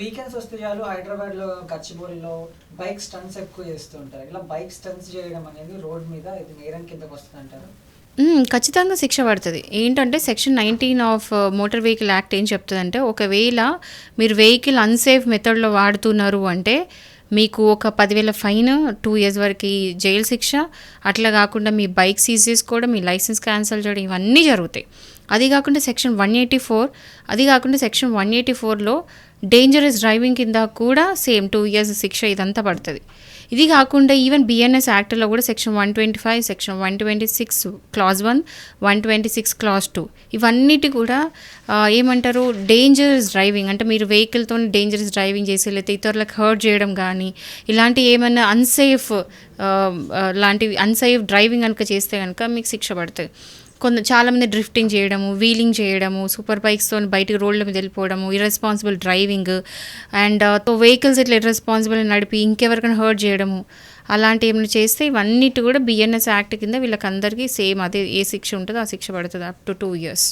Weekends వస్తే చాలు హైదరాబాద్లో గచ్చిబౌలిలో బైక్ స్టంట్స్ ఎక్కువ చేస్తూ ఉంటారు. ఇలా బైక్ స్టంట్స్ చేయడం అనేది రోడ్ మీద ఇది నేరం కిందకు వస్తుంది అంటారు. ఖచ్చితంగా శిక్ష పడుతుంది. ఏంటంటే section 19 of motor vehicle act ఏం చెప్తుందంటే, ఒకవేళ మీరు వెహికల్ అన్సేఫ్ మెథడ్లో వాడుతున్నారు అంటే మీకు ఒక 10,000 ఫైన్, 2 years వరకు జైలు శిక్ష, అట్లా కాకుండా మీ బైక్ సీజ్ చేసుకోవడం, మీ లైసెన్స్ క్యాన్సిల్ చేయడం, ఇవన్నీ జరుగుతాయి. అది కాకుండా సెక్షన్ 184లో డేంజరస్ డ్రైవింగ్ కింద కూడా సేమ్ 2 years శిక్ష ఇదంతా పడుతుంది. ఇది కాకుండా ఈవెన్ బిఎన్ఎస్ యాక్ట్లో కూడా సెక్షన్ 125, సెక్షన్ 126 క్లాజ్ 1, 126 క్లాజ్ 2 ఇవన్నిటి కూడా ఏమంటారు, డేంజరస్ డ్రైవింగ్ అంటే మీరు వెహికల్తో డేంజరస్ డ్రైవింగ్ చేసి లేకపోతే ఇతరులకు హర్ట్ చేయడం కానీ ఇలాంటి ఏమైనా అన్సేఫ్ డ్రైవింగ్ కనుక చేస్తే కనుక మీకు శిక్ష పడుతుంది. చాలామంది డ్రిఫ్టింగ్ చేయడము, వీలింగ్ చేయడము, సూపర్ బైక్స్తో బయటకు రోడ్ల మీద వెళ్ళిపోవడము, ఇర్రెస్పాన్సిబుల్ డ్రైవింగ్ అండ్ వెహికల్స్ ఇట్లా ఇర్రెస్పాన్సిబుల్ నడిపి ఇంకెవరికైనా హర్ట్ చేయడము, అలాంటి ఏమైనా చేస్తే ఇవన్నిటి కూడా బిఎన్ఎస్ యాక్ట్ కింద వీళ్ళకందరికీ సేమ్ అదే ఏ శిక్ష ఉంటుందో ఆ శిక్ష పడుతుంది అప్ టు 2 years.